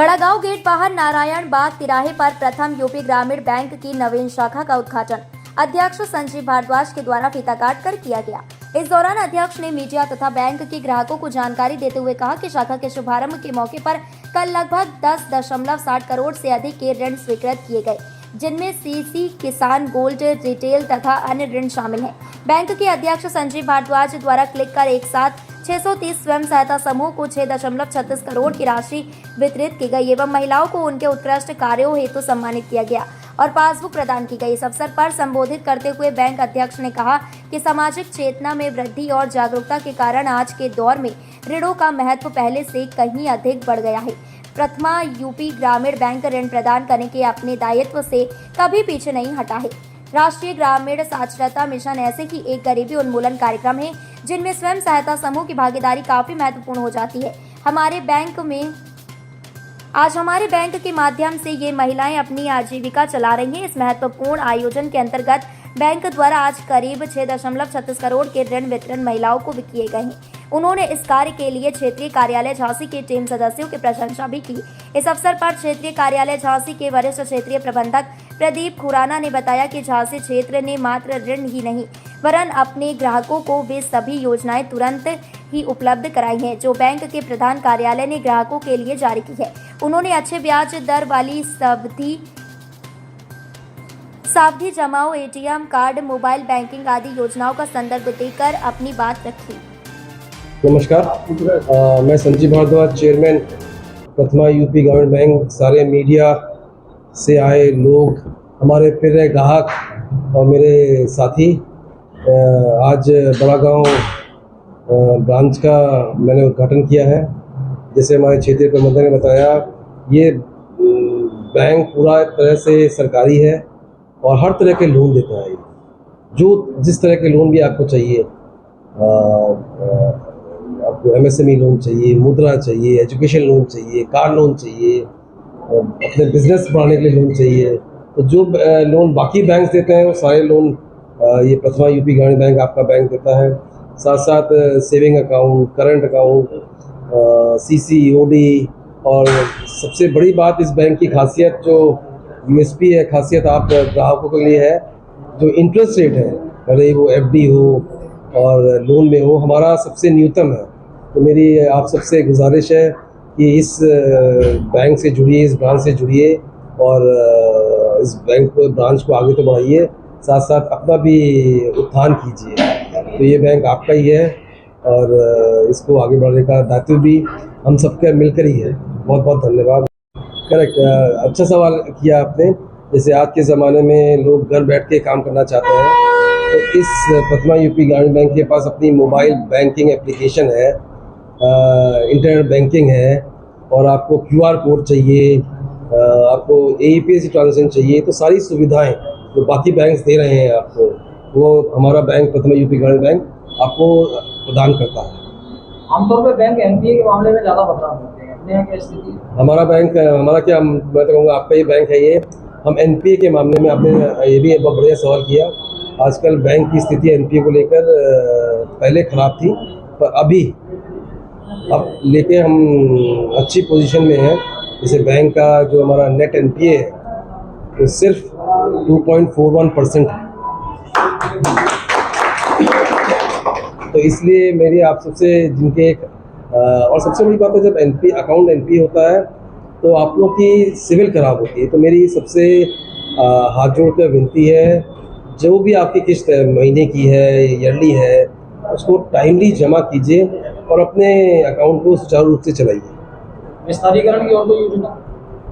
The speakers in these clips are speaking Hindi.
बड़ागांव गेट बाहर नारायण बाग तिराहे पर प्रथम यूपी ग्रामीण बैंक की नवीन शाखा का उद्घाटन अध्यक्ष संजीव भारद्वाज के द्वारा फीता काट कर किया गया। इस दौरान अध्यक्ष ने मीडिया तथा बैंक के ग्राहकों को जानकारी देते हुए कहा कि शाखा के शुभारंभ के मौके पर कल लगभग 10.60 करोड़ से अधिक के ऋण स्वीकृत किए गए, जिनमें सीसी, किसान गोल्ड, रिटेल तथा अन्य ऋण शामिल हैं। बैंक के अध्यक्ष संजीव भारद्वाज द्वारा क्लिक कर एक साथ 630 स्वयं सहायता समूह को 6.36 करोड़ की राशि वितरित की गई एवं महिलाओं को उनके उत्कृष्ट कार्यों हेतु सम्मानित किया गया और पासबुक प्रदान की गई। इस अवसर पर संबोधित करते हुए बैंक अध्यक्ष ने कहा कि सामाजिक चेतना में वृद्धि और जागरूकता के कारण आज के दौर में ऋणों का महत्व पहले से कहीं अधिक बढ़ गया है। प्रथमा यूपी ग्रामीण बैंक ऋण प्रदान करने के अपने दायित्व से कभी पीछे नहीं हटा है। राष्ट्रीय ग्रामीण साक्षरता मिशन ऐसे ही एक गरीबी उन्मूलन कार्यक्रम है जिनमें स्वयं सहायता समूह की भागीदारी काफी महत्वपूर्ण हो जाती है। हमारे बैंक के माध्यम से ये महिलाएं अपनी आजीविका चला रही हैं। इस महत्वपूर्ण आयोजन के अंतर्गत बैंक द्वारा आज करीब 6.36 करोड़ के ऋण वितरण महिलाओं को किए गए हैं। उन्होंने इस कार्य के लिए क्षेत्रीय कार्यालय झांसी के टीम सदस्यों की प्रशंसा भी की। इस अवसर पर क्षेत्रीय कार्यालय झांसी के वरिष्ठ क्षेत्रीय प्रबंधक प्रदीप खुराना ने बताया कि झांसी क्षेत्र ने मात्र ऋण ही नहीं वरन अपने ग्राहकों को वे सभी योजनाएं तुरंत ही उपलब्ध कराई हैं जो बैंक के प्रधान कार्यालय ने ग्राहकों के लिए जारी की है। उन्होंने अच्छे ब्याज दर वाली सावधि जमाओ, एटीएम कार्ड, मोबाइल बैंकिंग आदि योजनाओं का संदर्भ देकर अपनी बात रखी। नमस्कार, मैं संजीव भारद्वाज, चेयरमैन प्रथमा यूपी ग्रामीण बैंक। सारे मीडिया से आए लोग, हमारे प्रिय ग्राहक और मेरे साथी, आज बड़ागांव ब्रांच का मैंने उद्घाटन किया है। जैसे हमारे क्षेत्रीय प्रबंधक ने बताया, ये बैंक पूरा तरह से सरकारी है और हर तरह के लोन देता है। जो जिस तरह के लोन भी आपको चाहिए, आपको एमएसएमई लोन चाहिए, मुद्रा चाहिए, एजुकेशन लोन चाहिए, कार लोन चाहिए, अपने बिजनेस बढ़ाने के लिए लोन चाहिए, तो जो लोन बाकी बैंक देते हैं वो सारे लोन ये प्रथमा यूपी ग्रामीण बैंक आपका बैंक देता है। साथ साथ saving account, current account, CC, OD, और सबसे बड़ी बात इस बैंक की खासियत, जो यूएसपी है, खासियत आप ग्राहकों के लिए है, जो इंटरेस्ट रेट है, भले वो एफडी हो और लोन में हो, हमारा सबसे न्यूनतम है। तो मेरी आप सबसे गुजारिश है कि इस बैंक से जुड़िए, इस ब्रांच से जुड़िए और इस बैंक को, ब्रांच को आगे तो बढ़ाइए, साथ साथ अपना भी उत्थान कीजिए। तो ये बैंक आपका ही है और इसको आगे बढ़ाने का दायित्व भी हम सबके मिलकर ही है। बहुत बहुत धन्यवाद। करेक्ट, अच्छा सवाल किया आपने। जैसे आज के ज़माने में लोग घर बैठ के काम करना चाहते हैं, तो इस प्रथमा यूपी ग्रामीण बैंक के पास अपनी मोबाइल बैंकिंग एप्लीकेशन है, इंटरनेट बैंकिंग है, और आपको क्यूआर कोड चाहिए, आपको एईपीएस ट्रांजेक्शन चाहिए, तो सारी सुविधाएं जो बाकी बैंक्स दे रहे हैं आपको, वो हमारा बैंक प्रथमा यूपी ग्रामीण बैंक आपको प्रदान करता है। आमतौर पर बैंक एनपीए के मामले में ज़्यादा बदलाव होते हैं, अपने यहाँ क्या स्थिति है? हमारा क्या, मैं तो कहूँगा आपका ही बैंक है ये। हम एनपीए के मामले में, आपने ये भी बहुत बढ़िया सवाल किया। आजकल बैंक की स्थिति एनपीए को लेकर पहले ख़राब थी, पर अब लेके हम अच्छी पोजीशन में हैं। जैसे बैंक का जो हमारा नेट एनपीए है वो सिर्फ 2.41% है। तो इसलिए मेरी आप सबसे, जिनके और सबसे बड़ी बात है, जब एनपीए होता है तो आप लोग की सिविल खराब होती है। तो मेरी सबसे हाथ जोड़ कर विनती है, जो भी आपकी किस्त महीने की है, ईयरली है, उसको टाइमली जमा कीजिए और अपने अकाउंट को सुचारू रूप से चलाइए। विस्तारीकरण की और कोई योजना?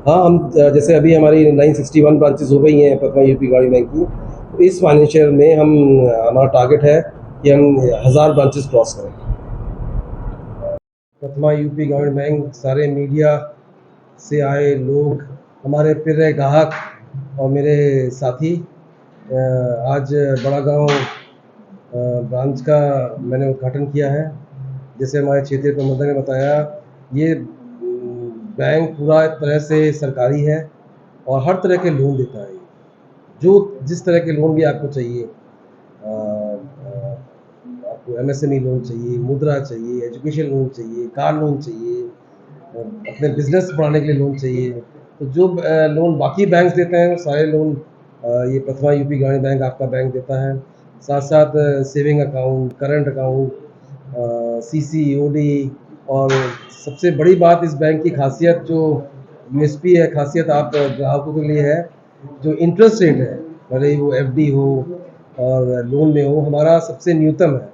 हाँ, हम जैसे अभी हमारी 961 ब्रांचेस हो गई हैं प्रथमा यूपी ग्रामीण बैंक की, तो इस फाइनेंशियल में हमारा टारगेट है कि हम 1000 ब्रांचेस क्रॉस करें। प्रथमा यूपी ग्रामीण बैंक, सारे मीडिया से आए लोग, हमारे प्रिय ग्राहक और मेरे साथी, आज बड़ागांव ब्रांच का मैंने उद्घाटन किया है। जैसे हमारे क्षेत्रीय प्रबंधक ने बताया, ये बैंक पूरा तरह से सरकारी है और हर तरह के लोन देता है। जो जिस तरह के लोन भी आपको चाहिए, आपको एमएसएमई लोन चाहिए, मुद्रा चाहिए, एजुकेशन लोन चाहिए, कार लोन चाहिए, अपने बिजनेस बढ़ाने के लिए लोन चाहिए। तो जो लोन बाकी बैंक देते हैं वो सारे लोन ये प्रथमा यूपी ग्रामीण बैंक आपका बैंक देता है। साथ साथ saving account, current account, CC, और सबसे बड़ी बात इस बैंक की खासियत जो यूएसपी है, खासियत आप ग्राहकों के लिए है, जो इंटरेस्ट रेट है, भले ही वो एफडी हो और लोन में हो, हमारा सबसे न्यूनतम है।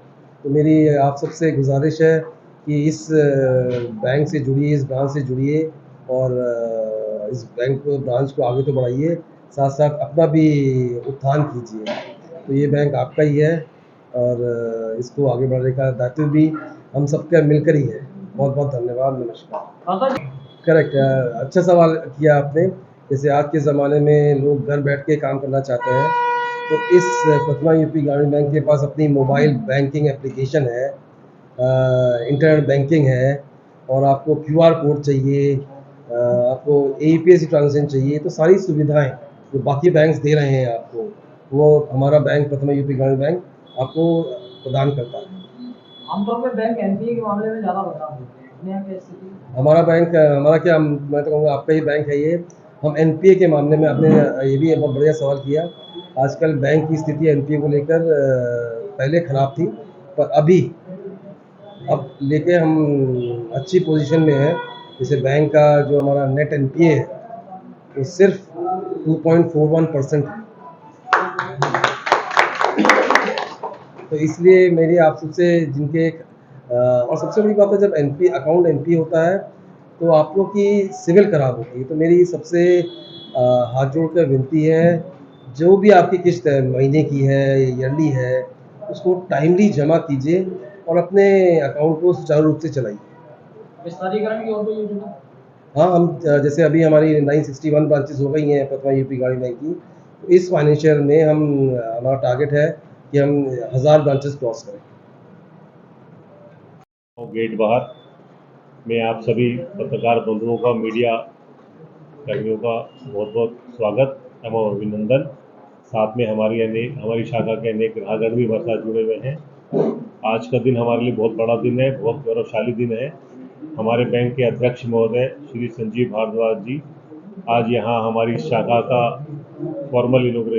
तो मेरी आप सबसे गुजारिश है कि इस बैंक से जुड़िए, इस ब्रांच से जुड़िए और इस बैंक को, ब्रांच को आगे तो बढ़ाइए, साथ साथ अपना भी उत्थान कीजिए। तो ये बैंक आपका ही है और इसको आगे बढ़ाने का दायित्व भी हम सबका मिलकर ही है। बहुत बहुत धन्यवाद, नमस्कार। हाँ सर। करेक्ट, अच्छा सवाल किया आपने। जैसे आज के ज़माने में लोग घर बैठ के काम करना चाहते हैं, तो इस प्रथमा यूपी ग्रामीण बैंक के पास अपनी मोबाइल बैंकिंग एप्लीकेशन है, इंटरनेट बैंकिंग है, और आपको क्यूआर कोड चाहिए, आपको एईपीएस ट्रांजेक्शन चाहिए, तो सारी सुविधाएं जो बाकी बैंक्स दे रहे हैं आपको, वो हमारा बैंक प्रथमा यूपी ग्रामीण बैंक आपको प्रदान करता है। आमतौर पर बैंक एनपीए के मामले में ज़्यादा बदनाम होते हैं, अपने यहाँ की स्थिति। हमारा बैंक, हमारा क्या, मैं तो कहूँगा आपका ही बैंक है ये। हम एनपीए के मामले में, आपने ये भी बहुत बढ़िया सवाल किया। आजकल बैंक की स्थिति एनपीए को लेकर पहले ख़राब थी, पर अब लेके हम अच्छी पोजीशन में हैं। जैसे बैंक का जो हमारा नेट एनपीए है वो सिर्फ 2.41% है। तो इसलिए मेरी आप सबसे जिनके और सबसे बड़ी बात है, जब एनपी अकाउंट एनपी होता है तो आप लोग की सिविल खराब होती है। तो मेरी सबसे हाथ जोड़ कर विनती है, जो भी आपकी किस्त है, महीने की है, ईयरली है, उसको टाइमली जमा कीजिए और अपने अकाउंट को सुचारू रूप से चलाइए। विस्तारीकरण की और कोई योजना? हाँ, हम जैसे अभी हमारी 961 ब्रांचेस हो गई हैं प्रथमा यूपी ग्रामीण बैंक की, तो इस फाइनेंशियल में हमारा टारगेट है कि हम 1000 ब्रांचेस क्रॉस करें। गेट बाहर मैं आप सभी पत्रकार बंधुओं का, मीडिया कर्मियों का बहुत बहुत स्वागत एवं अभिनंदन। साथ में हमारी शाखा के अनेक ग्राहकगण भी हमारे साथ जुड़े हुए हैं। आज का दिन हमारे लिए बहुत बड़ा दिन है, बहुत गौरवशाली दिन है। हमारे बैंक के अध्यक्ष महोदय श्री संजीव भारद्वाज जी आज यहाँ हमारी शाखा का फॉर्मल इनॉग्रेशन